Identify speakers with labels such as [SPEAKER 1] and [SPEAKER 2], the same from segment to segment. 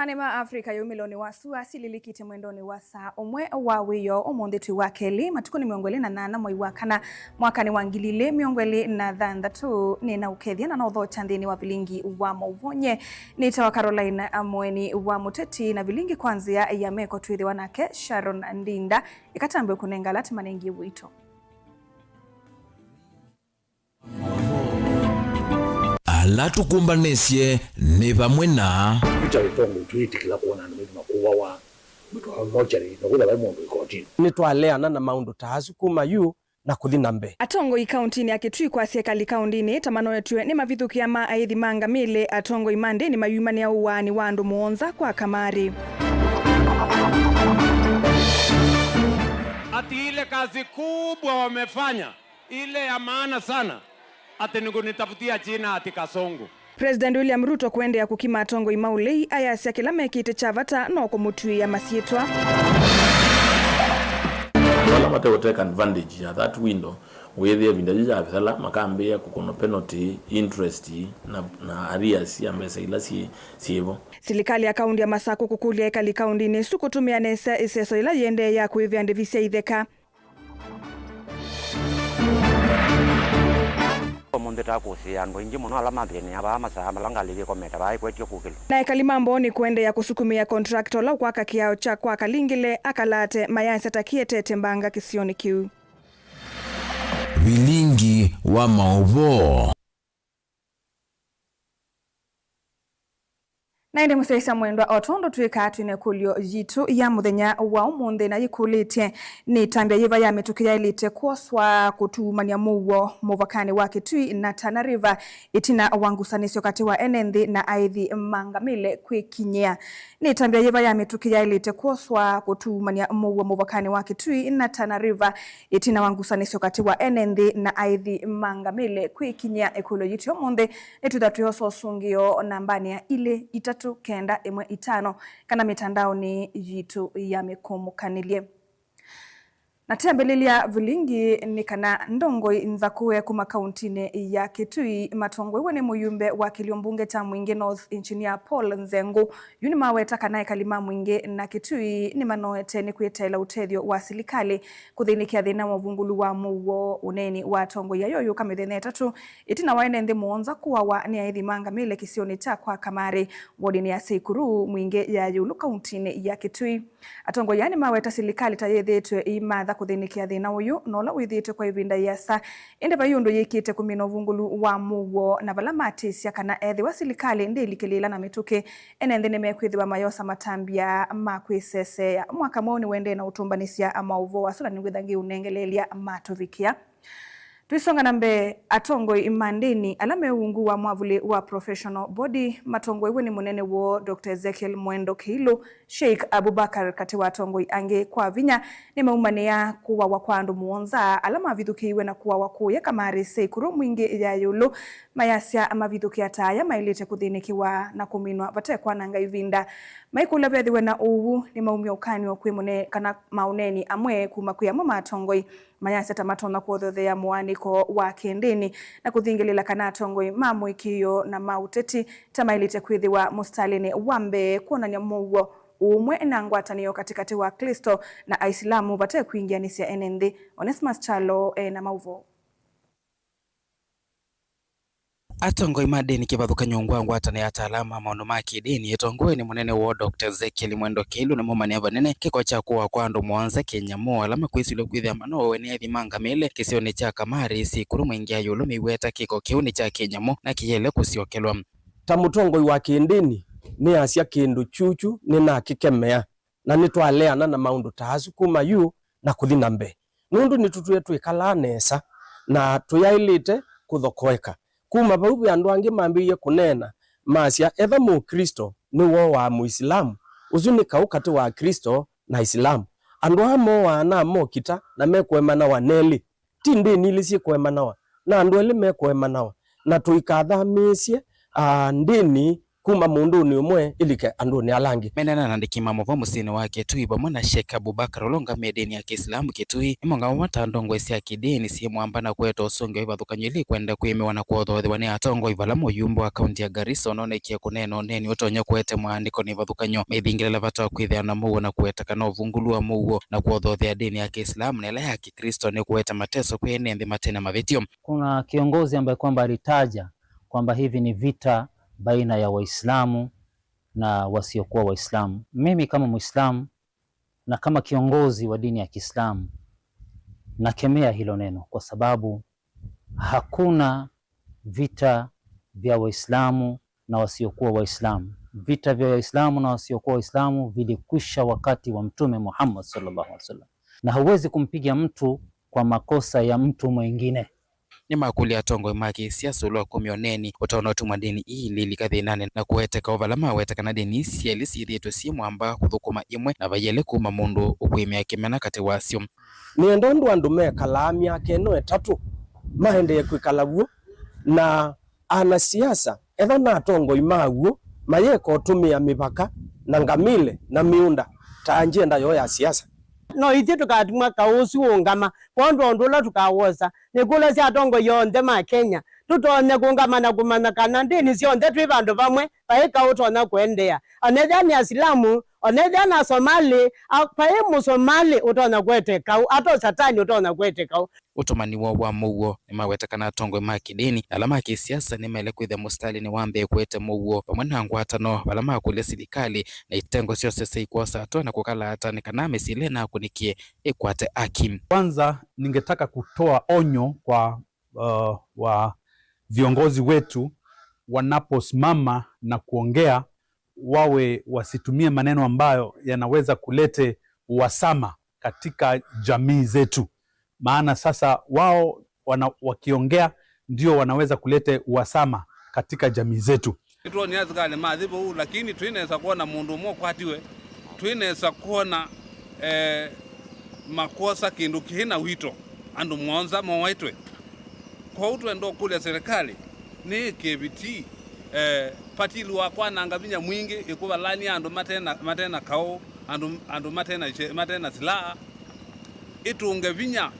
[SPEAKER 1] Mane ma Afrika yumiloni wasu asililikite mwendoni wasa omwe wawiyo omonde twi wa keli matukuni miongweli na nana mwai wakana mwakani wangilile miongweli na thandatu nina ukethia na notho chandini wa vilingi wa mauvonye nita wa Caroline Amweni wa muteti na vilingi kwanzia ya meko twithi wanake Sharon Ndinda ikatambe kunengala timanengi wito.
[SPEAKER 2] Ala tukumbanesye ni pamwe na
[SPEAKER 3] Tongo tuitikila kuona ndi makuwa wa mtu wa mochari nokula bai mundu ikotini
[SPEAKER 4] nitwaleana na maundu tahasu kuma yu na kuthina mbe
[SPEAKER 1] atongo ikaunti ya kitui kwa siekali kaundini tamano yetwe ni mavithukia ma aithi manga mile atongo imande ni mayumani ya uwani wandu muonza kwa kamari
[SPEAKER 5] ati ile kazi kubwa wamefanya ile ya maana sana ati nikunitafutia China ati Kasongo.
[SPEAKER 1] President William Ruto kuende ya kukima atongo imaulei ayasi ya kila mekite chavata no kumutui ya masietwa.
[SPEAKER 6] Wala mate will take advantage ya that window where the vindaji ya visala makambe ya kukono penalty interest na arrears ya mbesa ila siyevo.
[SPEAKER 1] Silikali ya kaundi ya Masako kukulia ekali kaundi ni suku tumia nesa iseso ila yende ya kuivya ndivisia idheka. Na ekalimambo ni kuende ya kusukumia kontrakto la kwaka kiao cha kwa kalingile akalate mayansi atakie tete mbanga kisioni kiu.
[SPEAKER 2] vilingi wa maovo.
[SPEAKER 1] Naende musaisa mwendwa otondo tuikatu inekulio jitu ya muthenya wa umunthi na yikulite ni tambia yiva ya metukira ilite kuoswa kutumania muwo muvakani wa Kitui na Tana River itina wangusanisyo kati wa enenthi na aithi mangamile kwikinyia ni tambia yiva ya metukira ilite kuoswa kutumania muwo muvakani wa Kitui na Tana River itina wangusanisyo kati wa enenthi na aithi mangamile kwikinyia ekulo jitu umunthi nituthatu sungio nambani ya ile itatu kenda imwe itano kana mitandao ni jitu ya mikumukanilie. Natembelelia vilingi ni kana ndongo nzakuwe kuma kauntini ya Kitui matongo iwe ni muyumbe wa Kiliombunge ta mwingi North Engineer Paul Nzengu yuni maweta kanae kalima mwingi na Kitui ni manoete ni kuitela utethio wa silikali kuthinikia thina mavungulu wa muwo uneni wa tongo ya yoyo kamithene tatu itina waene nthi muonza kuwa wa ni aithi manga mile kisioni cha kwa kamari wodini ya Seikuru mwingi ya yulu kauntini ya Kitui atongo yani maweta silikali tayethitwe imatha kuthinikia thina uyu nola withite kwa ivinda yesa inde bayundu yikite kumino vungulu wa muwo na vala matisia kana ethi wa silikali ndilikilila na mituke enenthi ni mekwithiwa mayosa matambia makwisese ya mwaka mwoni wende na utumbanisia ama uvo wasula ni withangi unengelelia matuvikia. Tuisonga nambe atongo imandeni alame ungu wa mwavuli wa professional body matongo iwe ni munene wo Dr. Ezekiel Mwendo Kilu Sheikh Abubakar kati wa atongo ange kwa vinya ni maumania kuwa wakwandu muonza alama vithuki iwe na kuwa wakuya kamari Seikuru mwingi ya yulu mayasia ama vithuki ataya mailite kuthinikiwa na kuminwa vatekwa nanga ivinda maikula vethiwe na uwu ni maumia ukani wa kwimune kana mauneni amwe kumakuya mama atongoi mayasi tamatona kuothothea muaniko wa kendeni na kuthingelila kana atongoi mamwikiyo na mauteti tamailite kwithiwa mustalini wambe kuonania muwo umwe na ngwatanio katikati wa Kristo na Aislamu vate kuingianisia enenthi. Onesmus Chalo na mauvo.
[SPEAKER 7] Atongo imadeni kivathuka nyongwa ngwatane ya talama maono maki deni etongo ni munene wo Dr. Ezekiel Mwendo Kilu na mumani avanene kiko cha kuwa kwandu mwanza Kenya mo alama kwisilo kwithia mano weni ethi mangamile kisioni cha kamari Seikuru mwingi ya yulu miweta kiko kiuni cha Kenya mo na kiyele kusiokelwa
[SPEAKER 4] tamutongo wa kindini ni asia kindu chuchu ni na kikemea na nitwaleana na maundu tahasu kuma yu na kuthina mbe nundu nitutuye twikala nesa na tuyailite kuthokoeka kuma baubu andu angi mambiye kunena masia etha mu Kristo ni wo wa Muislamu uzunika ukati wa Kristo na Islamu andu amo wana mo kita na mekwemana wa neli tindi nilisi kwemana wa na andu eli mekwemana wa na tuikatha mesie ndini kuma mundu ni umwe ilike andu ni alangi
[SPEAKER 7] menana nandikima movo musini wa Kitui pamwe na Sheikh Abubakar olonga medeni ya Kiislamu Kitui imonga matandongo cia kidini si mwamba na kweta usonge ivathukanyo ili kwenda kwimiwa na kuothothiwa ni atongo ivala muyumbu wa kaunti ya Garissa ononekia kuneno neni utonya kwete mwandiko ni vathukanyo methingirela vata kwithiana muo na kweta kana uvungulua muo na kuothothia dini ya Kiislamu na ile ya Kikristo ni kweta mateso kwene nthi matena mavitio.
[SPEAKER 8] Kuna kiongozi ambaye kwamba alitaja kwamba hivi ni vita baina ya Waislamu na wasiokuwa Waislamu. Mimi kama Muislamu na kama kiongozi wa dini ya Kiislamu nakemea hilo neno, kwa sababu hakuna vita vya Waislamu na wasiokuwa Waislamu. Vita vya Waislamu na wasiokuwa Waislamu vilikwisha wakati wa Mtume Muhammad sallallahu alaihi wasallam, na hauwezi kumpiga mtu kwa makosa ya mtu mwingine.
[SPEAKER 7] Ni makuli atongo imaki siasa ulwa kumioneni utaona utumwa dini ili likathinane na kuheteka ovalama weteka na dini isi elisi idhietu si mwamba kuthukuma imwe na vayele kuma mundu ukwimia kimena kati wasio.
[SPEAKER 4] Ni endondu andu mekala miaka eno etatu mahendeye kwikalaguo na ana siasa etha na atongo imaguo mayeka utumia mipaka na ngamile na miunda ta njenda yo ya siasa.
[SPEAKER 9] No iti tukatumwa kausu ungama pondo ndula tukawosa nikula sia tongo yonde ma Kenya tutone kungamana kumana kana ndini sionde twi bandu bamwe paika utona kuendea anethani Islamu onethana Somali pai mu Somali utona kwete kau ato satani utona kwete kau
[SPEAKER 7] utumani wa muo ni mawetekana tongo ma kidini alama ya siasa ni mele kwithe mustali ni wambe kwete muo pamwe na ngwatano alama kule serikali na itengo sio sasa ikosa ato na kukala hata ni kana mesile na kunikie ikwate akim.
[SPEAKER 10] Kwanza ningetaka kutoa onyo kwa wa viongozi wetu wanaposimama na kuongea, wawe wasitumie maneno ambayo yanaweza kulete uhasama katika jamii zetu, maana sasa wao wakiongea ndio wanaweza kulete uhasama katika jamii zetu.
[SPEAKER 11] Kitwa ni azikale madhibu, lakini tuinaweza kuona mundu mmo kwatiwe, tuinaweza kuona makosa kindu kihina wito andu mwonza mwaitwe kwa utu endo kule serikali ni KBT patilu wakwa nangavinya mwingi ikuvalani andu matena kao andu matena silaha itunge vinya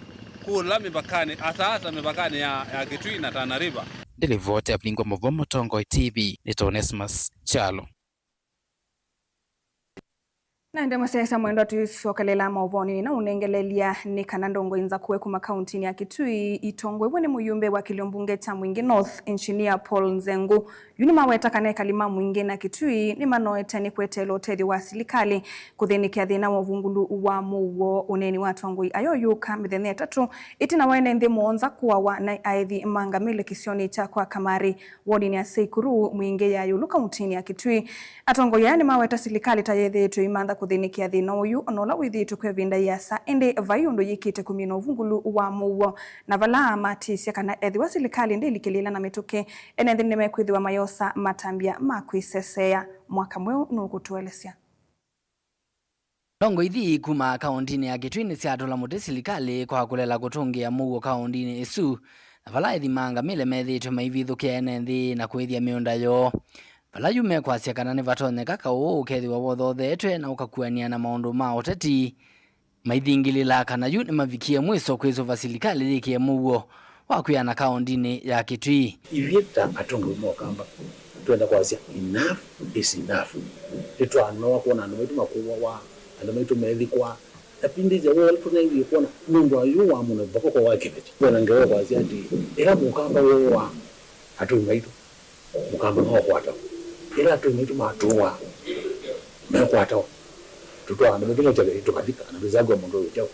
[SPEAKER 11] kula mipakani hata mipakani ya Kitui na Tana River.
[SPEAKER 7] Delivote apingwa Movomo Tongo TV ni Onesmus Chalo.
[SPEAKER 1] Na ndema sasa mwendo tusokelela mauvoni na unengelelia ni kanandongo inza kuwe kuma kaunti ya Kitui itongwe wene muyumbe wa Kiliombunge cha Mwingi North Engineer Paul Nzengu yunima weta kane kalima Mwingi na Kitui ni manoeta ni kwetelo tethi wa silikali kuthinikia thina wa vungulu wa muwo uneni wa tongoi ayoyuka mithene tatu itina wene nthi muonza kuwa wa na aithi mangamile kisioni cha kwa Kamari wodi ni ya Seikuru Mwingi ya yulu kaunti ya Kitui atongo yani maweta silikali tayethi tu imanda kuthinikia thina uyu onola withitu kwevinda yasa ende vayundu yikite kumina uvungulu wa muwo na vala matisia kana ethi wa silikali ndi likilila na mituke ene nthi nimekwithiwa mayosa matambia makwisesea mwaka mweu nukutuelesya.
[SPEAKER 12] Longo ithi kuma kaunti ya Kitui ni siatola muti silikali kwa kulela kutungia muwo kaunti isu na vala ethi mangamile methitu maivithukia ene nthi na kwithia miunda yo vala yume kwasia kana ni vatonye kaka ukethi wa wothothetwe na ukakuania na maundu ma uteti maithingilila kana yu ni mavikie mwiso kwizo vasilikali likie muwo wakuya na kaunti ya Kitui
[SPEAKER 3] ivita atongo mwakamba tuenda kwasia enough is enough itu anoa kuona andu wetu makuwa wa andu wetu methikwa apindi je wale tuna hivi kuona mundu ayu wa muno bako kwa wake beti bona ngewe kwasia ndi era mukamba wa atu maitu mukamba no kwata era tu mitu matuwa mekwata tutwa andu wetu chale tukadika na bizago mundu wetu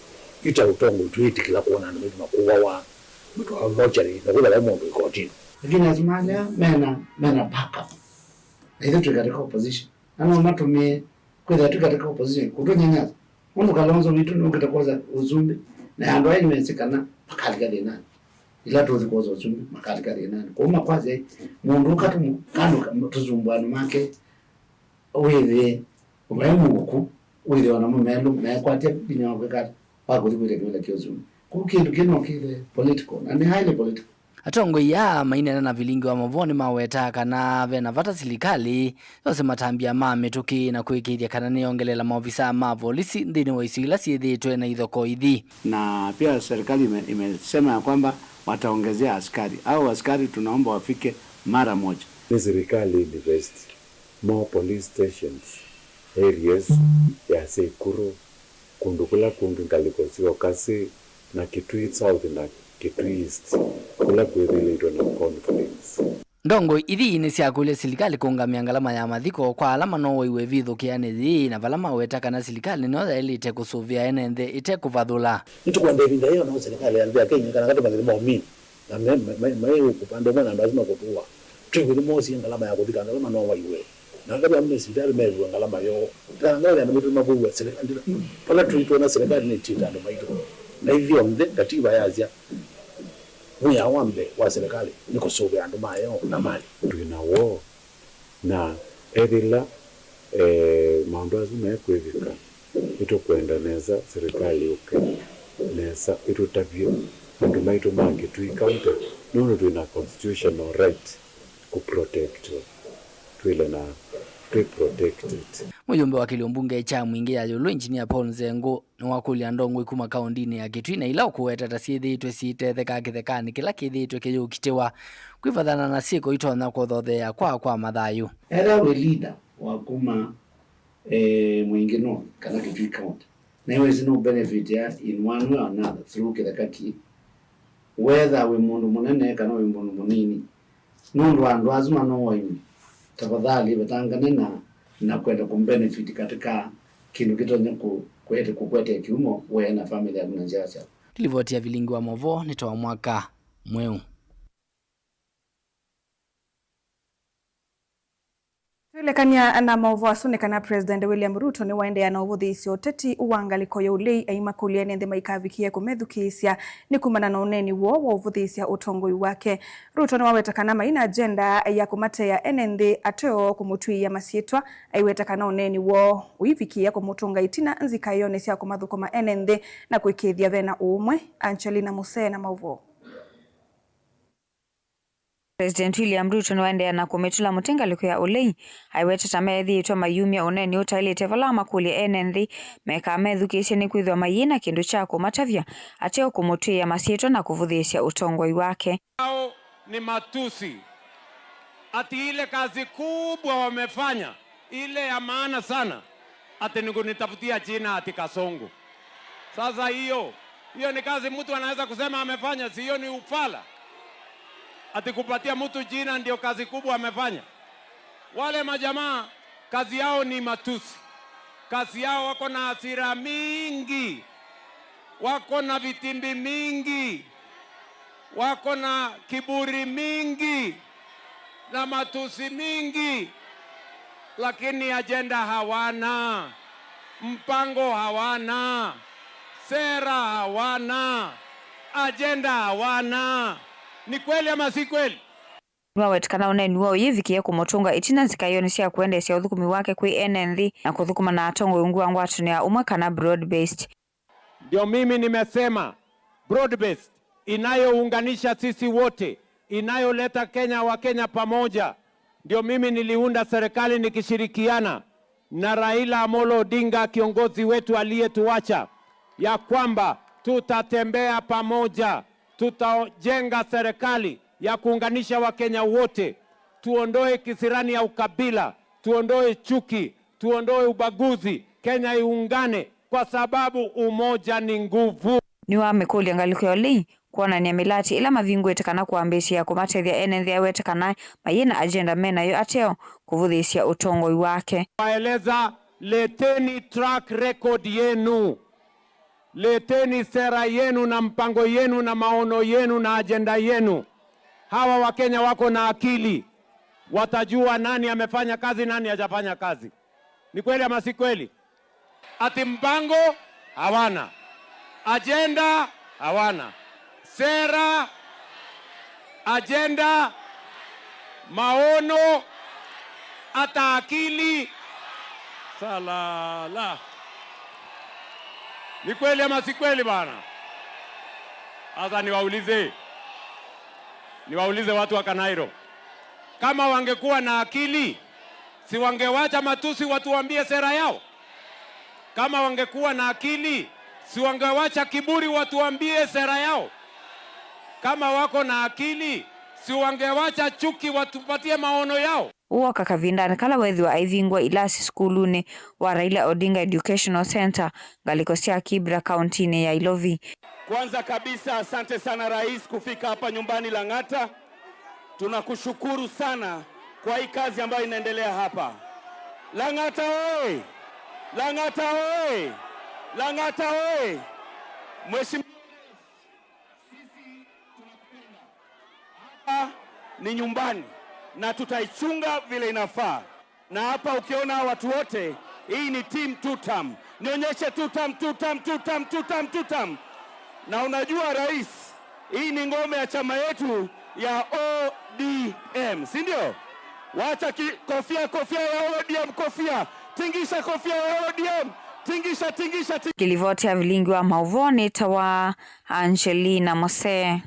[SPEAKER 3] ita utongo tuitikila kuona andu wetu makuwa wa mtu mmoja ni nakula la mundu ikotini
[SPEAKER 13] lakini azimanya mena backup either katika opposition ama matumie kwenda katika opposition kutonyanyaza mundu kalonzo vitu ndio kitakoza uzumbi na ando ayi mesekana pakalikali nani ila tuzi koza uzumbi makalikali nani kwa kwanza mundu katumu kando tuzumbano make wewe umemuku wewe wana mumelo na kwate binyo kwekati pakuzi kwele kile kizumbi kukindu kino kile political and highly political.
[SPEAKER 12] Atongo ya mainena na vilingi wa mavoni maweta kana vena vata silikali yose matambia mamituki na kuikithia kana niongelela maofisa ma polisi ndini wa isila siethitwe na ithoko ithi.
[SPEAKER 13] Na pia serikali imesema ya kwamba wataongezea askari au askari tunaomba wafike mara moja.
[SPEAKER 3] Ni serikali invest more police stations areas ya Sekuru, Kundukula, Kungaliko, Kasi na Kitui South na Kitui East kula kwithilitwe na conflicts.
[SPEAKER 12] Ndongo ithi ni siakule silikali kungamia ngalama ya mathiko kwa alama no iwe vithukiane thi na valama wetaka na silikali no elite kusuvia enende ite kuvathula.
[SPEAKER 3] Nitu kwa ndevinda hiyo na serikali ya Kenya kana kati mazima mimi na mai kupande mwana lazima kutua. Tuwe mosi ngalama ya kuthika ngalama no waiwe. Na kama mimi sitari mevu ngalama yo. Ngala ndio mtu mabuwa serikali. Pala tuitona serikali ni tita ndo maito. Na hivyo mde katiba ya Asia ni awambe wa serikali niko sobe ando mayo na mali tuina wo na edila mambo azime kwevika ito kwenda neza serikali uke neza ito tavyo ando maito mangi tuikaunte nono tuina constitutional right ku protect tuile na protected.
[SPEAKER 12] Mujumbe wa Kiliombunge cha mwingi ya yolo engineer Paul Nzengo ni wakulia Ndongo ikuma kaundini ya Kitui na ila ukuweta tasiithitwe siitetheka kithekani kila kithitwe kiyukitewa kwivathana na siko itona kuthothea kwa mathayu.
[SPEAKER 13] Era we leader wa kuma mwingi no kana Kitui county na iwe no benefit ya in one way or another through kithekati whether we mundu munene kana we mundu munini nundu andu azuma no waimi tafadhali batangane na kwenda kumbenefit katika kindu kitonya kukwete kiumo we na family ya kunanjasa.
[SPEAKER 12] Tulivotia vilingi wa movo nitoa mwaka mweu.
[SPEAKER 1] Tuilekania na mauvu asunekana President William Ruto ni waende na uvuthisi oteti uwangaliko ya ulei aimakulia nende maikavikie kumethukisya ni kumana na uneni wo wa uvuthisi utongoi wake. Ruto ni wawetakana maina agenda ya kumatea enende ateo kumutui ya masietwa aiwetakana uneni wo uivikia kumutunga itina nzika yone siya kumathukoma enende na kuikithia vena umwe. Angelina Musee na mauvu.
[SPEAKER 14] President William Ruto niwaendea na kumetula mutingaliko ya ulei aiweteta methi itwa mayumia uneni utailite vala makuli enenthi meka methukisya ni kwithwa mayina kindu cha kumatavya ateo kumutwia masieto na kuvuthisya utongoi wake.
[SPEAKER 5] Hao ni matusi ati ile kazi kubwa wamefanya ile ya maana sana ati nikunitafutia jina ati Kasongo. Sasa hiyo ni kazi mtu anaweza kusema amefanya, si hiyo ni ufala? Ati kupatia mtu jina ndio kazi kubwa amefanya? Wale majamaa kazi yao ni matusi. Kazi yao wako na hasira mingi, wako na vitimbi mingi, wako na kiburi mingi na matusi mingi, lakini agenda hawana, mpango hawana, sera hawana, agenda hawana. Ni kweli ama si kweli?
[SPEAKER 14] Wawetakana uneni wao yivikie kumutunga itina zikayoni siya kuendesya uthukumi wake kwi NND na kuthukuma na atongo yungu wangu watu ni ya umwe kana broad based.
[SPEAKER 5] Ndio mimi nimesema broad based inayounganisha sisi wote, inayoleta Kenya wa Kenya pamoja. Ndio mimi niliunda serikali nikishirikiana na Raila Amolo Odinga, kiongozi wetu aliyetuacha, ya kwamba tutatembea pamoja, tutajenga serikali ya kuunganisha Wakenya wote, tuondoe kisirani ya ukabila, tuondoe chuki, tuondoe ubaguzi, Kenya iungane kwa sababu umoja ni nguvu.
[SPEAKER 14] Ni wa mikuli angaliko yoli kuona ni milati ila mavingu etakana kuambishia kumatethia NND awetakana mayina agenda mena yo ateo kuvuthisya utongoi wake.
[SPEAKER 5] Waeleza, leteni track record yenu. Leteni sera yenu na mpango yenu na maono yenu na agenda yenu. Hawa Wakenya wako na akili, watajua nani amefanya kazi, nani hajafanya kazi. Ni kweli ama si kweli? Ati mpango hawana, agenda hawana, sera, agenda, maono, hata akili. Salala. Ni kweli ama si kweli bana? Sasa niwaulize, Niwaulize watu wa Kanairo, kama wangekuwa na akili, si wangewacha matusi watuambie sera yao? Kama wangekuwa na akili, si wangewacha kiburi watuambie sera yao? Kama wako na akili, si wangewacha chuki watupatie maono yao?
[SPEAKER 14] Uwa kakavindani kala wethi wa aivingwa ilasi skuluni wa Raila Odinga Educational Center Galikosia Kibra kauntini ya Ilovi.
[SPEAKER 15] Kwanza kabisa asante sana rais kufika hapa nyumbani Lang'ata. Tunakushukuru sana kwa hii kazi ambayo inaendelea hapa. Lang'ata oye! Lang'ata oye! Lang'ata oye! Mheshimiwa, sisi tunakupenda. Hapa ni nyumbani na tutaichunga vile inafaa. Na hapa ukiona watu wote, hii ni team tutam. Nionyeshe tutam. Na unajua rais, hii ni ngome ya chama yetu ya ODM, si ndio? Wacha kofia ya ODM, kofia. Tingisha kofia ya ODM. Tingisha.
[SPEAKER 14] Kilivotea vilingi wa mauvoni tawa Angelina Mose.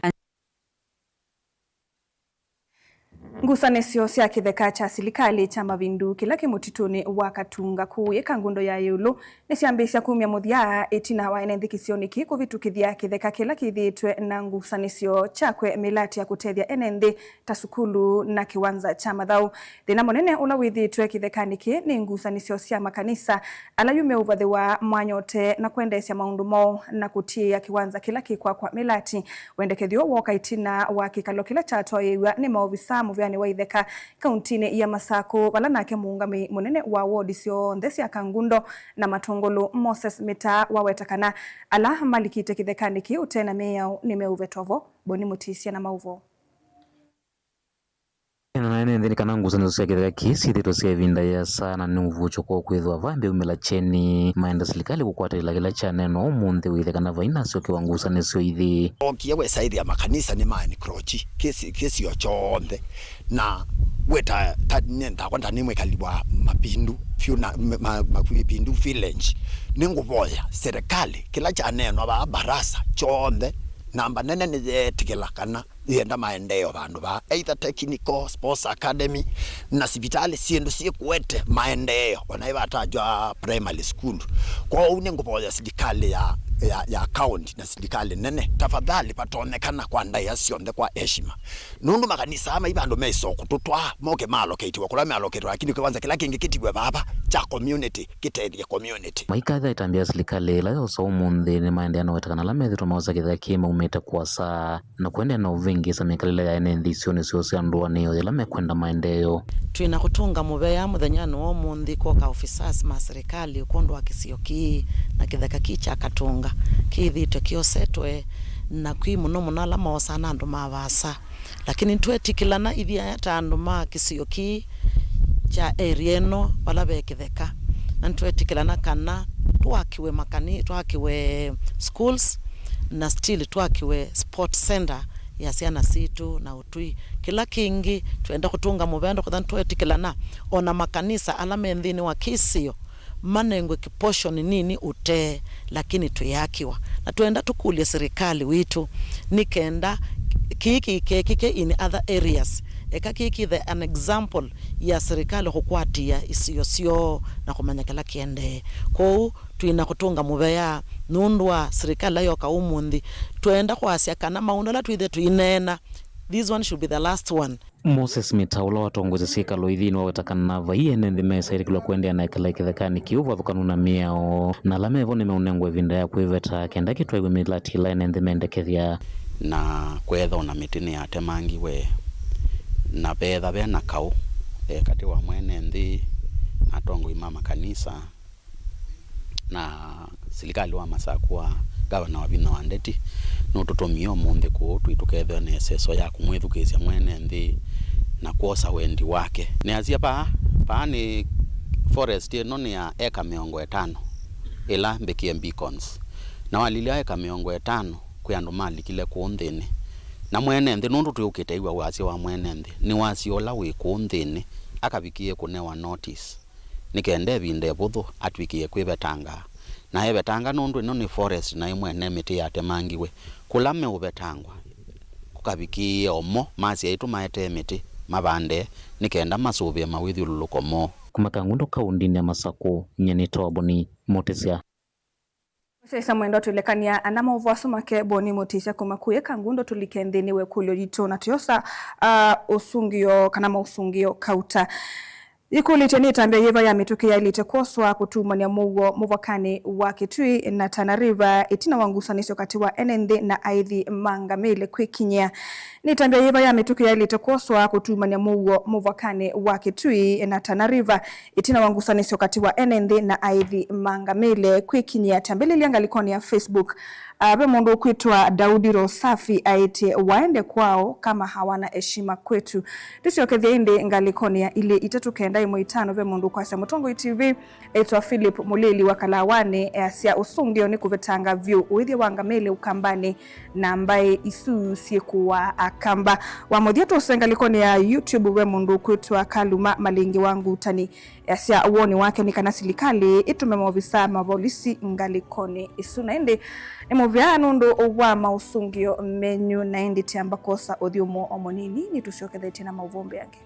[SPEAKER 1] Ngusanisio cia kitheka cha silikali cha Mavindu kila kimutituni wa Katunga kuye kangundo ya yulu niciambisia kumia muthia itina wa enenthikisioni ki kuvitukithia kitheka kila kithitwe na ngusanisio chakwe milati ya kutethia enenthi ta sukulu na kiwanza cha mathau. Thina munene ula withitwe kithekani ki ni ngusanisio cia makanisa ala yume uvathe wa mwanyote na kuendesia maundu mo na kutia kiwanza kila kikwa kwa milati wendekethio woka itina wa kikalo kila cha toyewa ni maovisa muvyani wa itheka kauntini ya Masako wala nake muungami munene wa wodi cio nthesi ya Kangundo na Matongolo Moses Mita wawetakana ala malikite kithekani ki utena meya ni meuvetwavo Boni Mutisia na mauvo
[SPEAKER 16] na nene kana ngusanizo cia kitheka kisi thito cia vinda ya sana ni uvucho kwa kwithwa vambe umela cheni maenda serikali gukwatira kila cha neno umunthi witheka na vaina cio kiwangusanizo ithi
[SPEAKER 17] okie wesaidi ya makanisa ni mani krochi kesi yo chonde na weta nenda kwanda nimwe kalibwa mapindu fiuna mapindu village ninguvoya serikali kila cha neno aba barasa chonde namba nene ni yetikela kana yenda maendeleo bandu ba either technical sports academy na sibitali siendo sikwete maendeleo wanaibatajwa primary school kwa une nguvoya serikali ya county na serikali nene tafadhali patonekana kwa ndaya sionde kwa heshima nundu makanisa ama ibando meso kututwa moke malocate wakula malocate lakini kwanza kila kingi kitibwe baba cha community kiteria community
[SPEAKER 16] maikatha itambia serikali la yoso umunthi ni maendeleo wetakana la methito mauza kitha kima umete kwa saa na kwenda na uvingi sa mikalile ya enenthi sioni cia ndua niyo la mekwenda maendeleo
[SPEAKER 18] twina kutunga mubeya muthenya no umunthi ko ka officers ma serikali ukondo wa kisioki na kitheka kicha Katunga kithitwe kiosetwe na kwi muno munala maosana andu mavasa lakini twetikilana ithia ta andu ma kisioki cha erieno wala bekitheka na twetikilana kana twakiwe makani twakiwe schools na still twakiwe sport center ya ciana situ na utui kila kingi twenda kutunga mubendo kwa twetikilana ona makanisa ala menthini wa kisio manengwe kiposho ni nini ute lakini tuyakiwa na tuenda tukulie serikali witu nikenda kiki in other areas eka kiki the an example ya serikali hukwatia isio na kumanya kila kiende kwa tuina kutunga mubeya nundwa serikali yo ka umundi tuenda kwasia kana maundola tuithe tuinena this one should be the last one.
[SPEAKER 16] Moses Mitaula watongoza sikalo ithini wawetakana vaiene nthimesa irikilwa kuendea na ikala ikithekani kiuva thukanuna miao na lamevo nimeunengwe vinda ya kwiveta kenda kitwaigwe milati ila ene nthimendekethia
[SPEAKER 19] na kwetha na mitini ya temangi we na betha bena kau kati wa mwene nthi na tongo imama kanisa na serikali wa Masako gavana wa Bina Wandeti no tutomio munthi ku twitukethwa na seso ya kumwithukisia mwene nthi na kuosa wendi wake ni azia pa ni forest no ni ya eka 50 ila mbekie beacons na walilia eka 50 kwa andu mali kile kuunthini na mwene nthi nundu tuyukite igwa wasi wa mwene nthi ni wasi ola wi kuunthini akabikie kunewa notice nikende binde buthu atwikie kwibetanga na ebetanga nundu ino ni forest na imwe ne miti ya temangiwe kulame ubetangwa tukabikie omo masi aitu maete miti mabande nikenda masubia mawithiuluko mo
[SPEAKER 16] kumakangundo kaundini ya Masako nyenito Boni Motesia.
[SPEAKER 1] Sasa mwendo tulekania anama uvasu make Boni Motesia kumakuye kangundo tulikendeni wekulio jito na tuyosa usungio kanama usungio kauta. Ikuli teni tambia yeva ya mituki ya ilite kwoswa kutuma ni mugo muvakani wa Kitui na Tana River itina wangusa nisio kati wa NND na aidhi Mangamile kwikinya. Ni tambia yeva ya mituki ya ilite kwoswa kutuma ni mugo muvakani wa Kitui na Tana River itina wangusa nisio kati wa NND na aidhi Mangamile kwikinya. Tambili lianga likoni ya Facebook. Abe mundu kuitwa Daudi Rosafi aite waende kwao kama hawana heshima kwetu. Tisio kethia inde ngalikoni ya ile itatu kenda imuitano be mundu kwa Mutongo TV aitwa Philip Mulili wakalawane asia usungio ni kuvetanga vyu uithi wangamele ukambani na ambaye isu siekuwa akamba. Wamodhia tu ngalikoni ya YouTube we mundu kuitwa Kaluma Malingi wangu tani asia uoni wake ni kanasilikali itumemovisa mavolisi ngalikoni isu naende Emoviano ndo owa mausungio menyu na indi tiamba kosa odiomo omonini ni tusioke dheti na mauvombe yake.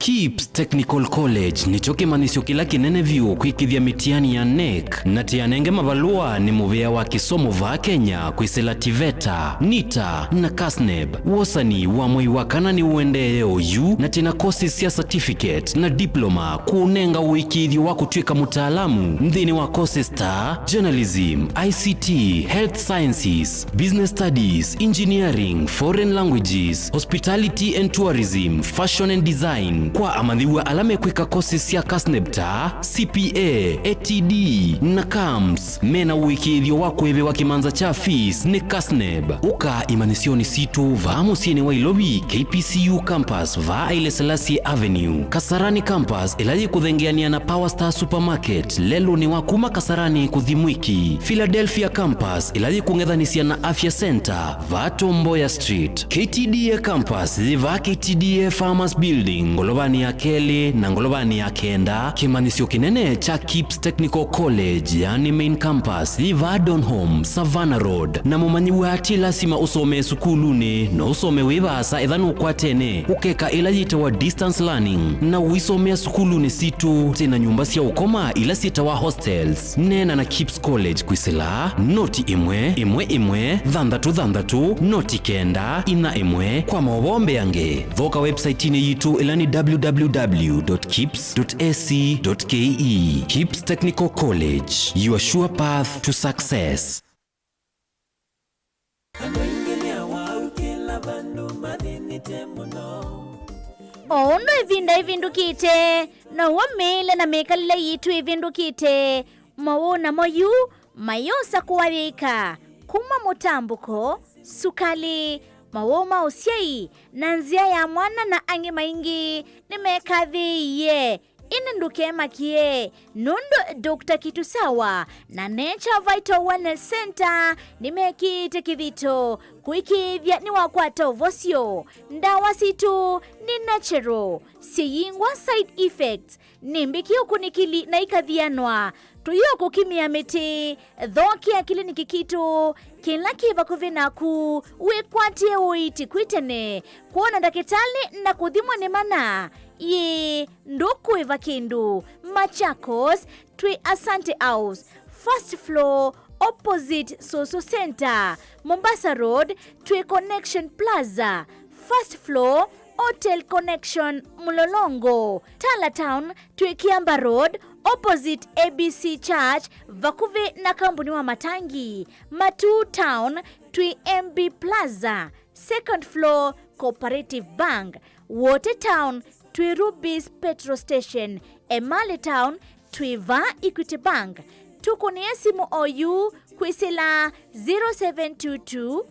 [SPEAKER 20] KIPS Technical College nicho kimanisio kila kinene vyu kwikithia mitiani ya NEC na tianenge mavalua ni muvea wa kisomo va Kenya kwisela TVETA, NITA na KASNEB. Wosani wa mwai wakana ni uende OU na tina courses ya certificate na diploma kuunenga uikithio wa kutwika mutaalamu mdhini wa courses ta journalism, ICT, health sciences, business studies, engineering, foreign languages, hospitality and tourism, fashion and design. Kwa amadhiwa alame kweka courses ya KASNEBTA, CPA, ATD na KAMS. Mena uikithio wako ebe wakimanza cha fees ni KASNEB. Uka imanisioni situ va musiene wa Ilobi KPCU campus va Ile Selassie Avenue. Kasarani campus ilaji kudhengeania na Power Star Supermarket lelo ni wakuma Kasarani Kuthimwiki. Philadelphia campus ilaji kungedhanisia na Afya Center va Tomboya Street. KTDA campus va KTDA Farmers Building Ngolobani ya Keli na Ngolobani ya Kenda. Kimanisio kinene cha KIPS Technical College yani main campus va Donholm Savannah Road. Na mumanyiwa ati lasima usome sukulune na usome wivasa idhanu kwa tene ukeka ilajita wa distance learning na uisomea sukulune situ tena nyumba siya ukoma ila sita wa hostels. Nena na KIPS College kwisila noti imwe dhandatu noti kenda ina imwe kwa mawombe yange. Voka website ine yitu ilani www.kips.ac.ke. KIPS Technical College, your sure path to success.
[SPEAKER 21] Ondo ivinda ivindukite na wamele na mekalila yitu ivindukite mawona moyu mayosa kuwarika kuma mutambuko sukali mawoma usiai na nzia ya mwana na ange maingi nimekadhiye inenduke makie nundo Dr. Kitusawa na Nature Vital Wellness Center nimekite kivito kuikithia ni wakwata ovosio ndawa situ ni natural siyingwa side effects nimbiki ukunikili na ikathianwa tuyo kukimia miti dhoki akili ni kikitu kila kiva kuvinaku wekwatie uiti kuitene kuona dakitali na kuthimwa ni mana ye ndoku eva kindu Machakos twi Asante House first floor opposite Soso Center Mombasa Road twi Connection Plaza first floor Hotel Connection Mulolongo Tala Town twi Kiamba Road opposite ABC Church Vakuve na kampuni wa Matangi Matu Town twi MB Plaza second floor Cooperative Bank Water Town twi Rubis Petrol Station Emali Town twi Va Equity Bank tukunia simu OU kwisila 0722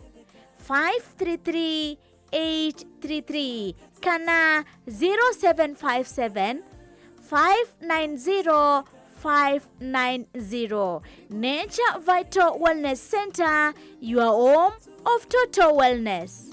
[SPEAKER 21] 533 833 kana 0757 590 590. Nature Vital Wellness Center, your home of total wellness.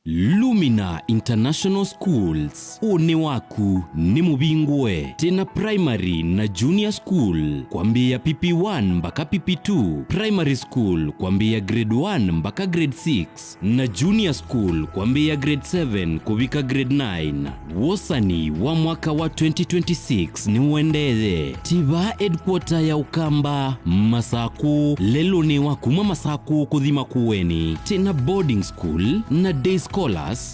[SPEAKER 20] Lumina International Schools, une waku ni mubingwe. Tena primary na junior school kwambia PP1 mpaka PP2, primary school kwambia grade 1 mpaka grade 6, na junior school kwambia grade 7 kubika grade 9. Wosani wa mwaka wa 2026 ni uendeze tiba headquarter ya Ukamba Masaku lelo ni wakuma Masaku kuthima kuweni. Tena boarding school na day scholars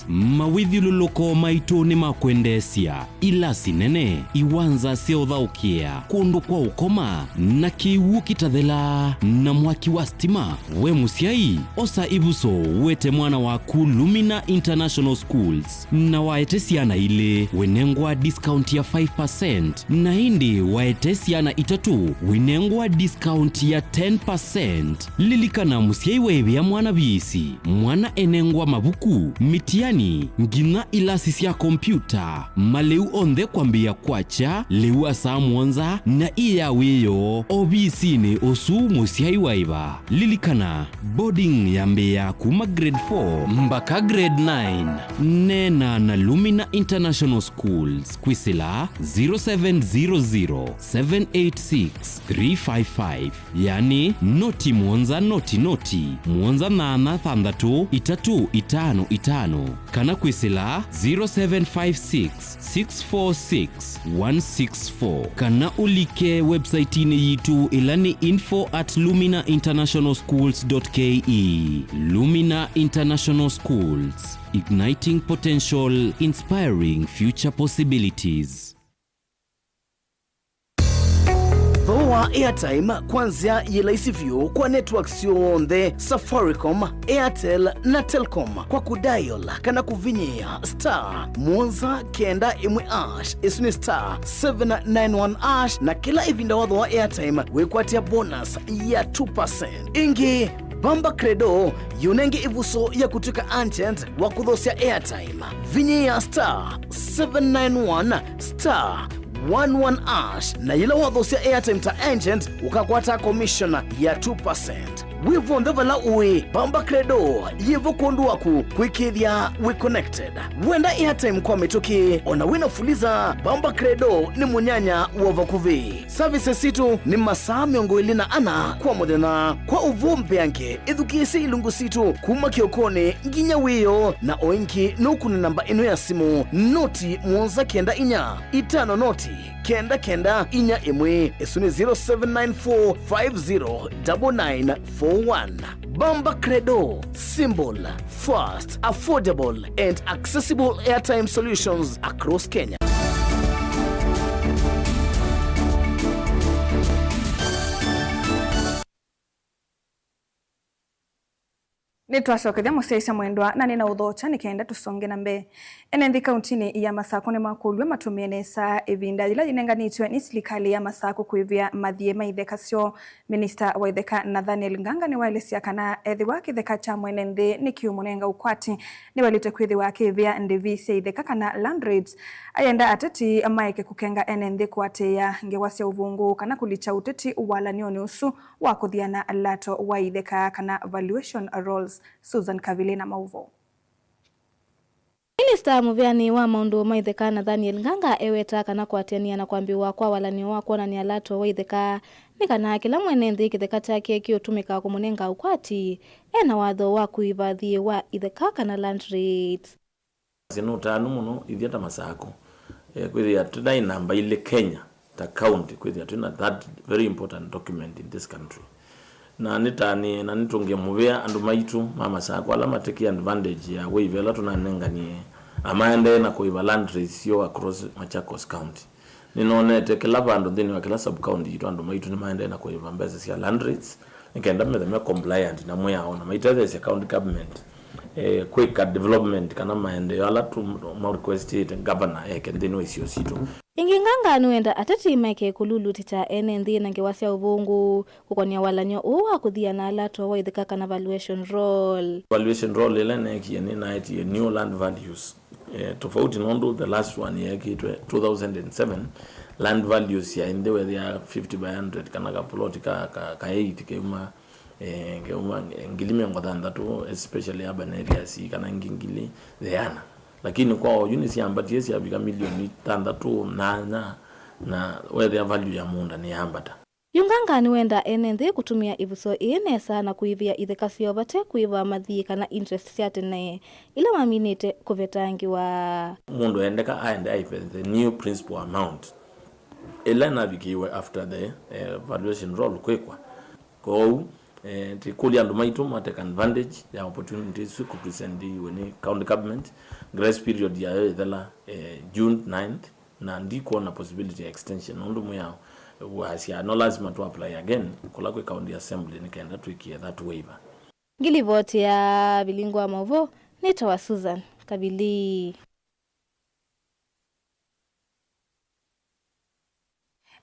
[SPEAKER 20] mawithiluloko maito ni makwendesia ila sinene iwanza seothaukia kundu kwa ukoma na kiwu kitathela na mwaki wa stima. We musiai osa ibuso wete mwana waku Lumina International Schools na waete siana ile wenengwa discount ya 5% na hindi waete siana itatu wenengwa discount ya 10%. Lilikana musiai wewe ya mwana bisi mwana enengwa mabuku mitiani ngina ilasisi ya kompyuta maleu onde kwambia kwacha leu asa mwanza na iya weyo obisi ni osu musiai waiba. Lilikana boarding ya Mbeya kuma grade 4 mpaka grade 9 nena na Lumina International Schools kwisila 0700786355 yani noti mwanza noti mwanza nana thandatu itatu itano itano kana kwisila 0756646164 kana ulike website ini yitu ilani info@luminainternationalschools.ke. Lumina International Schools, igniting potential, inspiring future possibilities.
[SPEAKER 6] Thoa airtime kwanzia yelaisivyo kwa networks yonthe Safaricom, Airtel na Telcom kwa kudial kana kuvinyia *109 isuni *791 na kila ivinda watho wa airtime wekwatia bonus ya 2%. Ingi Bamba Credo yunenge ivuso ya kutuka agent wa kudhosia airtime vinyia *791 *11 na yila wathosia airtime ta agent ukakwata commission ya 2%. Wivo ndevala uwe Bamba Credo yivo kondu waku kuikithia we connected wenda airtime kwa metoki ona wina fuliza Bamba Credo ni munyanya wa vakuvi. Services situ ni masaa miongo ilina ana kwa modena kwa uvumbe yanke edukisi ilungu situ kuma kiokone nginya wiyo na oinki nukuni namba ino ya simu noti mwonza kenda inya itano noti kenda inya imwe esuni 0794509941. Bamba Credo, symbol, fast, affordable and accessible airtime solutions across Kenya.
[SPEAKER 1] Nitwacokethia muciaica mwendwa na nina uthocha nikenda tusonge na mbe. Enethi kauntini ya Masaku ni makulwe matumie nesa evinda ila jinenganitwe ni serikali ya Masaku kuivia mathie maitheka cio. Minister wa itheka Nathaniel Nganga ni waelesia kana ethi wa kitheka cha mwenethi ni kiumunenga ukwati ni walite kwithi wa kivia ndivisi itheka kana land rates ayenda ateti maike kukenga enethi kwate ya ngewasia uvungu kana kulicha uteti wala nioni usu wa kuthiana lato wa itheka kana valuation roles. Susan Kavile na mauvo.
[SPEAKER 22] Minister muviani wa maundu maitheka Nathaniel Nganga eweta kana kwatenia na kwambiwa kwa walani wa kuona ni alato wa itheka ni kana kila mwenethi kitheka chake kiotumika kumunenga ukwati ena watho wa kuivathie wa itheka kana land rates.
[SPEAKER 23] Zino tanu muno ithiata Masaku kwithia tuna namba ile Kenya ta county kwithia tuna that very important document in this country. Na nitani na nitunge muvea andu maitu mama Masaku ala mateki advantage ya weivela tunanenganie amaende na kuiva land ratio across Machakos County. Ninonete kila bandu thini wa kila sub county itu andu maitu ni maende na kuiva mbeza cia land rates nikenda me compliant na moya ona maiteze cia county government quick development kana maende ala tu ma request it governor ekendino isio situ.
[SPEAKER 22] Ingi Nganga nuenda atati maike kululu tita enethi na ngewasia uvungu kukonia walanyo uwa kuthia na alato wa itheka kana valuation roll.
[SPEAKER 23] Valuation roll ile neki ni na iti new land values. Tofauti nondo the last one yake 2007 land values ya inde where they are 50 by 100 kana ka plot ka 8 kema ngili miongo thandatu especially urban areas kana ngingili theana lakini kwa unisi ambatie sia bika milioni thandatu na whether value ya munda ni ambata
[SPEAKER 22] yungangani wenda enenthi kutumia ivuso inesa na kuivia itheka siovate kuiva mathii kana interest siatene ila maminite kuvetangiwa
[SPEAKER 23] mundu endeka aende the new principal amount ila navikiwe after the valuation roll kwekwa ko tikuli andu maitu mateka advantage ya opportunities ku present when county government grace period ya thela June 9th na ndiko na possibility extension ndu muyao wasia no lazima to apply again kula kwa county assembly nikaenda tuikie that waiver.
[SPEAKER 22] Ngilivoti ya bilingwa mavo nitawa Susan Kabili.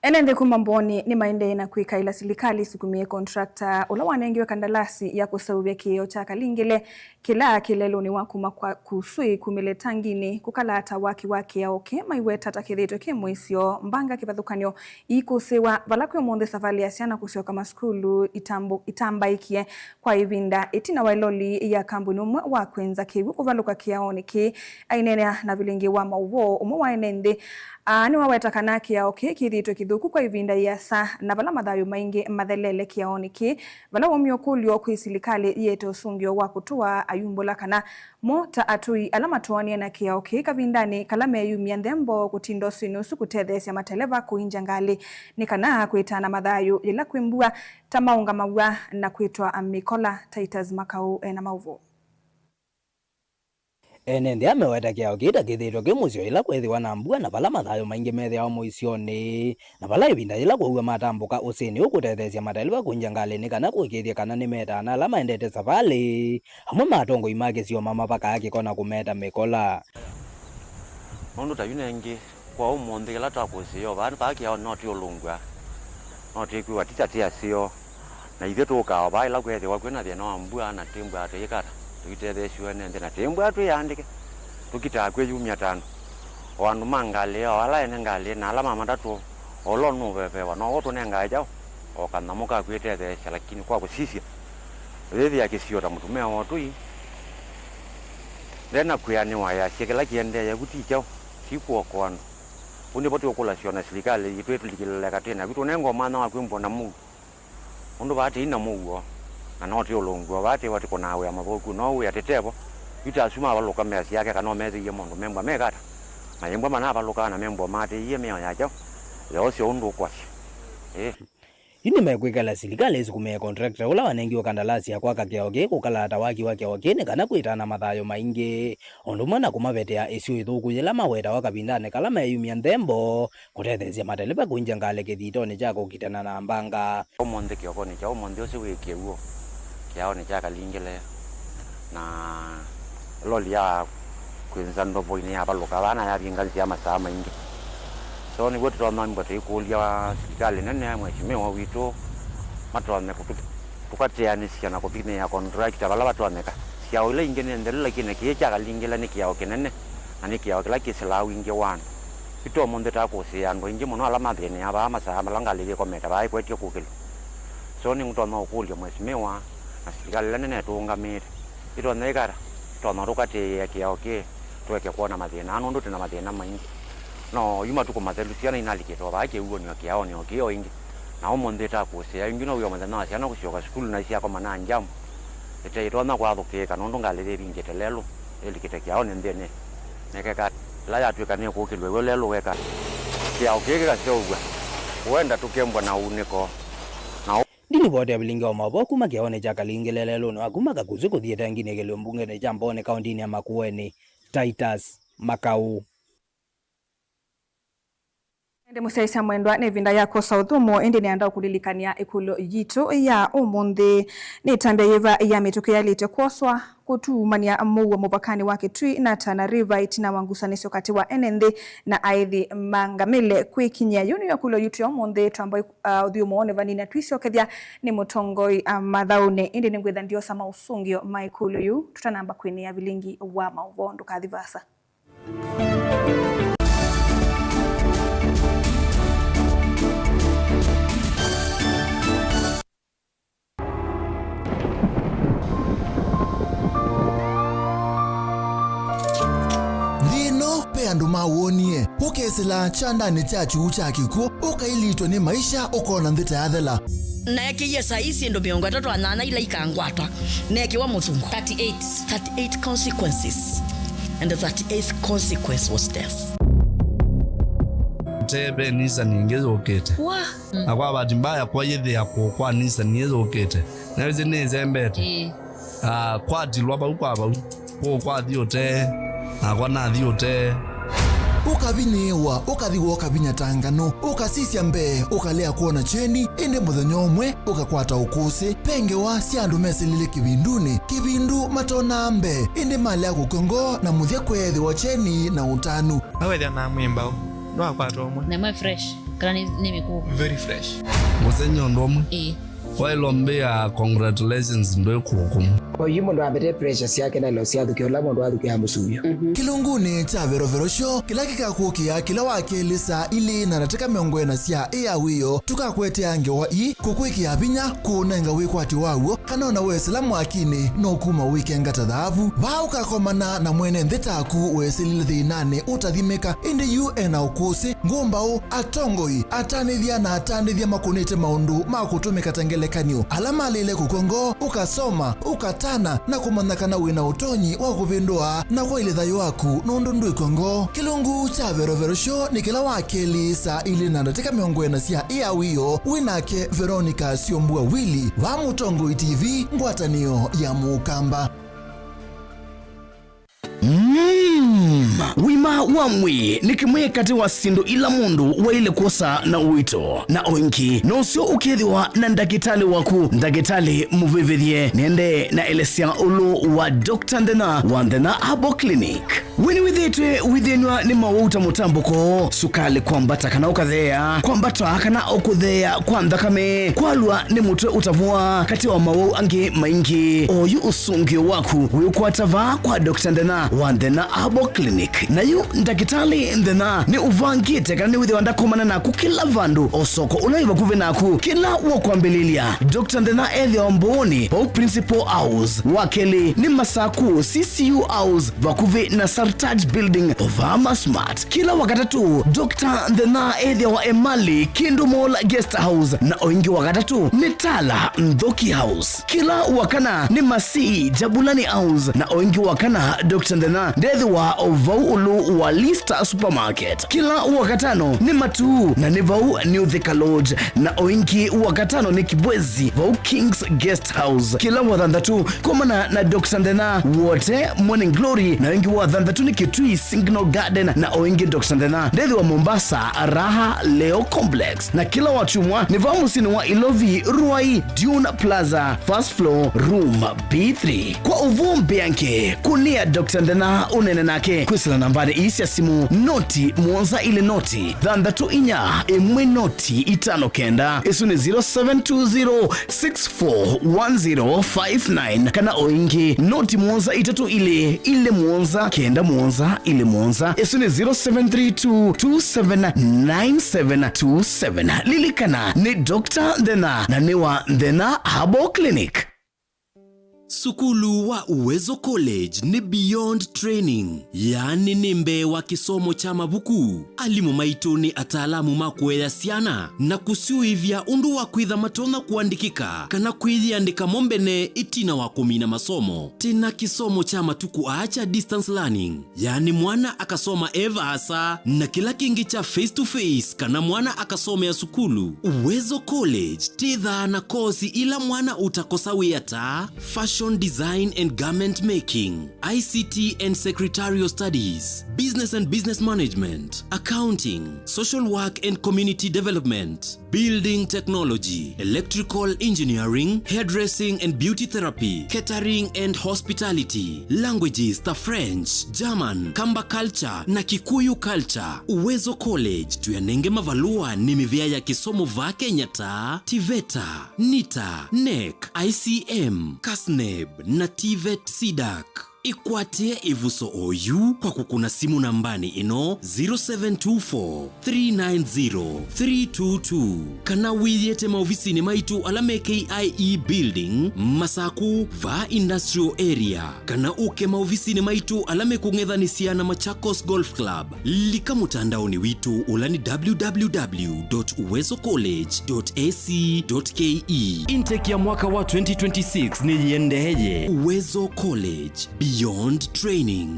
[SPEAKER 1] Enende kumamboni ni maende na kuika ila silikali sukumie kontrakta ula wanengiwe kandalasi ya kusawia kiyo cha kalingile kila kilelo ni wakuma kwa kusui kumile tangini kukalata waki ya oke maiweta takirito kemuisio mbanga kipathukanyo ikusiwa valakwe monde safali ya siana kusio kama skulu itamba ikie kwa ivinda itina wailoli ya kambuni umwe wakwenza kiwu kuvaluka kiaoni ki ainene na vilingi wa mauvo umwe waenende ni waweta kanaki ya oke kirito kithuku kwa ivinda yasa na vala mathayo maingi mathelele kiaoni ki vala wamiokulio kwi silikali yete usungio wa kutua ayumbola kana mota atui alama tuania na kiao ki kavindani kalame yumia ndembo kutindo sinusu kutethesia mateleva kuinja ngali ni kana kuitana mathayo ila kwimbua tamaunga maua na kuitwa Mikola Titus Makau na mauvo
[SPEAKER 2] enende ameweta kiao kita kithitwo kimusio ila kwithiwa na mbua na vala mathayo maingi methia muisioni na vala ivinda ila kuwa matambuka usini ukutethesia mateleva kuinja ngali ni kana kuikithia kana ni metana ala maendete safari amwe matongo imake sio mama paka yake kona kumeta Mikola
[SPEAKER 4] mundu ta yunengi kwa umundi ila takusio bani paki yao noti ulungwa noti kuwa titatia sio na ithio tukawa ba ila kwithiwa kwina thina wa mbua na timbwa atikara tukitethesio nende na timbwa atu yandike tukitakwe yumia tano wandu mangali wala ene ngali na alama matatu olo no vevewa no oto nenga jao okana muka kwitethesha lakini kwa kusisia thithi ya kisio ta mutumia wotu yi ndena kuyani waya shekela kiende ya gutichao sikuo kwano undi poti okula siona serikali yitwetulikile katena kitu nengo mana wa kwimbo na mu undu bati ina mugo na noti ulungu bati wati konawe amaboku no ya tetebo itasuma baluka mesi yake kana mezi ye mondo memba megata mayemba mana baluka na membo mate ye meo yacho yose undu kwashi
[SPEAKER 2] ini mekwikala serikali isikumia contractor ula wanengiwa kandalasi ya kwaka kiaoke kukalata waki okene kana kuitana mathayo maingi ondu mwana kumavetea isio ithuku ila maweta wakavindane kala meyumia ndembo kutethesia mateleva kuinja ngale kithitoni chako kitana na mbanga
[SPEAKER 4] omonde kiokoni cha omonde ose wikiewo kiaoni cha kalingile na loli ya kwinza ndobo ini ya baluka bana ya bingali ya masaa maingi so ni wote twa mambo taikulia serikali nene mheshimiwa wito matone tukatianisia na kupine ya contract bala batoneka sia ile ingene ndele kine kicha kalingila ni kiao kinene ani kiao kila kisela wingi wana ito monde ta kusia ndo ingi muno ala mathene aba masaa malangali kometa bai kwetio kukilo so ni mtu no kulia mheshimiwa na serikali nene tuungamire ito nekara tona rukati ya kiao ke tuweke kuona mathena anu ndo tena mathena maingi no yuma tuko mathelusiana inalikito bake ugo ni kiaoni okio ingi na omonde ta kusia ingi no yoma na siana kushoka skulu na isia kama na njam ete itona kwa thuke kana ndo ngalire bingete lelo elikite kiaoni ndene nekeka la ya tuka ne ko kilwe lelo weka kia okege ka shogwa wenda tukembwa na uniko na
[SPEAKER 2] dini bote bilingi wa maboku makiaone cha kalingile lelo no akuma kakuzi kuthieta ngine kele mbunge ne jambone kaunti ya Makueni Titus Makau
[SPEAKER 1] Ende musaisa mwendwa nevinda yako sauthumo ende nianda kulilikania ikulo yitu ya umundi ni tambia yiva ya mituke ya lite kwoswa kutumania muwa mubakani wake tui na Tana River itina wangusanisio kati wa enende na aithi mangamile kwikinya yunu ya kulo yitu ya umundi tuamboi udhiyo muone vanini atuisi okethia ni mutongoi mathaune ende ningwitha ndio sama usungio maikulo yu tutanamba kweni ya vilingi wa mauvondo kathivasa.
[SPEAKER 8] mawonie ukesela chandani chachu chakiko ukailitwa ni maisha ukona nthita yathela
[SPEAKER 9] neke yesa isi ndo 38 ila ikangwatwa neke wa muzungu 38 consequences and the 38th consequence was death.
[SPEAKER 10] Tebe nisa ningezo okete akwa bati mbaya kwa yedhe yako kwa nisa ningezo okete naweze neze mbete kwa dilwa ba ukwaba kwa diote akwa na diote
[SPEAKER 8] ukabinewa ukathiwa ukabinyatangano ukasisya mbe ukalea kuona cheni inde muthenya umwe ukakwata ukusi pengewa syandu mesilile kibindu matona mbe inde mali ya kukongo na muthia kwethi wa cheni na utanu
[SPEAKER 24] awethia na mwimba no akwata umwe
[SPEAKER 25] na mwe fresh kana ni miku
[SPEAKER 24] very fresh
[SPEAKER 10] musenyo ndomwe wailombea congratulations ndo kukumu
[SPEAKER 26] kwa yumo ndo abete precious yake na lo siadu ke lamo ndo aduke amusuyo
[SPEAKER 8] kilunguni cha verovero show kila kikakukia kila wakelisa ili na nataka miongwena sia wiyo tukakwete ange wa kukwiki abinya kunenga wikwati wawo kanona weselamu akini no kuma weekend tadhavu vauka komana na mwene nthitaku wesilile thinane utathimeka indi UN ukusi ngumbao atongoi atanithia na atanithia makunite maundu makutumika tangelekanyo alama lile kukongo ukasoma ukatana na kumanyakana wina utonyi wa kuvindua na kwa ile thayo waku nundu ndu ikongo kilungu cha verovero show ni kila wakeli saa ili na nataka miongwena sia wiyo winake Veronica Siombua Willy wa Mutongo TV ngwatanio ya Mukamba.
[SPEAKER 6] Wima wamwi nikimwe kati wa sindu ila mundu wa ile kosa na uito na oinki nosio ukithiwa na ndagitali waku ndagitali muvivithie nende na elesia ulu wa Dr. Ndena wa Ndena Herbal Clinic wini withenwa ni mawuta mutambuko sukali kwambata kana ukathea kwambata kana okuthea kwa nthakame kwalwa ni mutwe utavua kati wa mawau angi maingi oyu usungio waku wiukwatava kwa Dr. Ndena wa Ndena Herbal Clinic na yu ndagitali Ndena ni uvangite kana ni withiwa ndakomana naku kila vandu osoko unaiva kuve naku kila wakwambililia Dr. Ndena ethi wa mboni au Principal House wakeli ni masaku CCU House vakuve na Sartaj Building Ovama Smart kila wakatatu Dr. Ndena ethi wa Emali Kindu Mall Guest House na oingi wakatatu ni Tala Mdhoki House kila wakana ni Masii Jabulani House na oingi wakana Dr. Ndena ndethi wa Ovaulu wa Lista Supermarket kila wakatano ni Matu na ni Vau New Thika Lodge na oingi wakatano ni Kibwezi Vau Kings Guest House kila wathandatu komana na Dr. Ndena wote Morning Glory na wengi wathandatu ni Kitui Signal Garden na oingi Dr. Ndena ndethi wa Mombasa Raha Leo Complex na kila wachumwa ni Vau Musini wa Ilovi Ruai Dune Plaza First Floor Room B3 kwa uvumbi yanke kunia Dr. Ndena unene nake kwisila nambari isi ya simu noti muonza ile noti thandatu inya imwe noti itano kenda isu ni 0720641059 kana oingi noti muonza itatu ile muonza kenda muonza ile muonza isu ni 0732279727 lilikana ni Dr. Ndena na niwa Ndena Herbal Clinic.
[SPEAKER 20] Sukulu wa Uwezo College ni beyond training, yani nimbe wa kisomo cha mabuku. Alimu maitu ni ataalamu makuea siana na kusiuivya undu wa kwitha matona kuandikika kana kwithiandika mombene itina wa kumina masomo. Tena kisomo cha matuku acha distance learning, yani mwana akasoma eva hasa na kila kingi cha face to face kana mwana akasome ya sukulu. Uwezo College titha na kosi ila mwana utakosa wiyata fashion design and garment making, ICT and secretarial studies, business and business management, accounting, social work and community development, building technology, electrical engineering, hairdressing and beauty therapy, catering and hospitality, languages ta French, German, Kamba culture na Kikuyu culture. Uwezo College tuyanenge mavalua ni mivya ya kisomo va Kenya ta TVETA, NITA, NEC, ICM, KASNEB na TVET SIDAC. ikwatie ivuso oyu kwa kukuna simu nambani ino 0724 390 322 kana wiyete maofisini maitu alame KIE building Masaku va industrial area kana uke maofisini maitu alame kungethanisia na Machakos Golf Club lika mutandaoni witu ulani www.uwezocollege.ac.ke. Intake ya mwaka wa 2026 ni yendeje Uwezo College Beyond Training.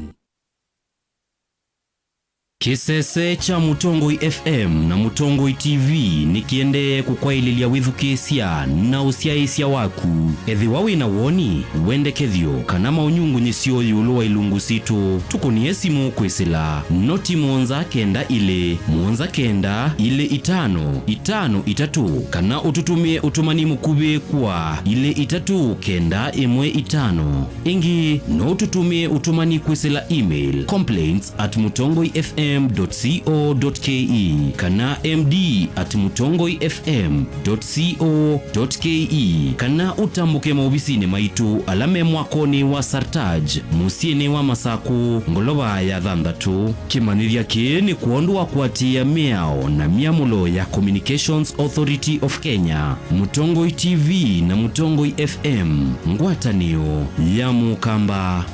[SPEAKER 20] Kisese cha Mutongoi FM na Mutongoi TV nikiende kukwaililia withukesia na usiaisia waku ethi wawi na woni wende kethio kana maunyungu nisio yuluwa ilungu situ tukunie simu kwisila noti muonza kenda ile 553 kana ututumie utumani mukube kwa ile 395 ingi no ututumie utumani kwisila email complaints@mutongoifm.co.ke kana md@mutongoifm.co.ke kana utambuke maofisini maitu alame mwakoni wa Sartaj musiene wa Masaku ngoloba ya thandatu kimanithia kieni kuondwa kwatia miao na miamulo ya Communications Authority of Kenya. Mutongoi TV na Mutongoi FM ngwatanio ya mukamba.